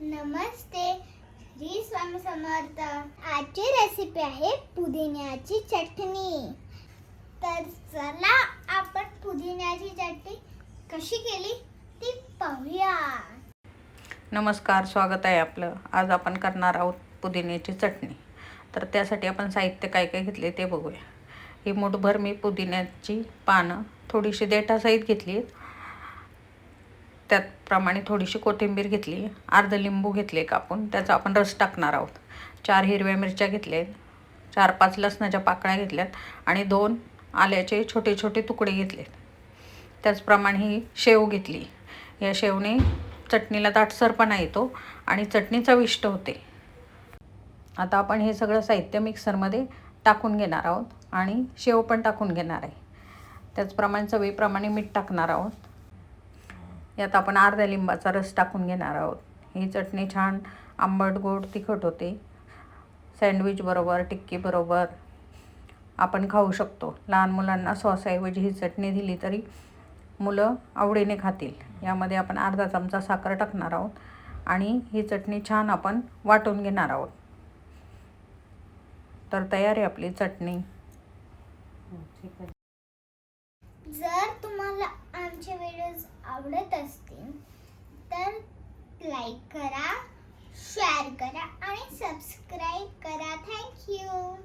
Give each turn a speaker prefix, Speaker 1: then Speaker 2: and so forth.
Speaker 1: नमस्ते, श्री स्वामी समर्थ। आजची रेसिपी आहे पुदिन्याची चटणी। तर चला आपण पुदिन्याची चटणी कशी केली ती पाहूया।
Speaker 2: नमस्कार, स्वागत आहे आपलं। आज आपण करणार आहोत पुदिन्याची चटणी। तर त्यासाठी आपण साहित्य काय काय घेतले ते बघूया। ही मूठभर मी पुदिन्याची पानं थोडीशी देठासहित घेतली, त्याप्रमाणे थोडीशी कोथिंबीर घेतली, अर्ध लिंबू घेतले कापून, त्याचा आपण रस टाकणार आहोत। 4 हिरव्या मिरच्या घेतल्या, 4-5 लसणाच्या पाकळ्या घेतल्यात आणि 2 आल्याचे छोटे छोटे तुकडे घेतले। त्याचप्रमाणे ही शेव घेतली। या शेवने चटणीला दाटसरपणा येतो आणि चटणी चविष्ट होते। आता आपण हे सगळं साहित्य मिक्सरमध्ये टाकून घेणार आहोत आणि शेव पण टाकून घेणार आहे। त्याचप्रमाणे चवीप्रमाणे मीठ टाकणार आहोत। यात आपण अर्ध्या लिंबाचा रस टाकून घेणार आहोत। ही चटणी छान आंबट गोड तिखट होते। सँडविच बरोबर, टिक्की बरोबर आपण खाऊ शकतो। लहान मुलांना सॉसऐवजी ही चटणी दिली तरी मुलं आवडीने खातील। यामध्ये आपण अर्धा चमचा साखर टाकणार आहोत आणि ही चटणी छान आपण वाटून घेणार आहोत। तर तयार आहे आपली चटणी।
Speaker 1: जर तुम्हाला आमचे व्हिडिओज आवडत असतील तर लाईक करा, शेअर करा आणि सबस्क्राईब करा। थँक्यू।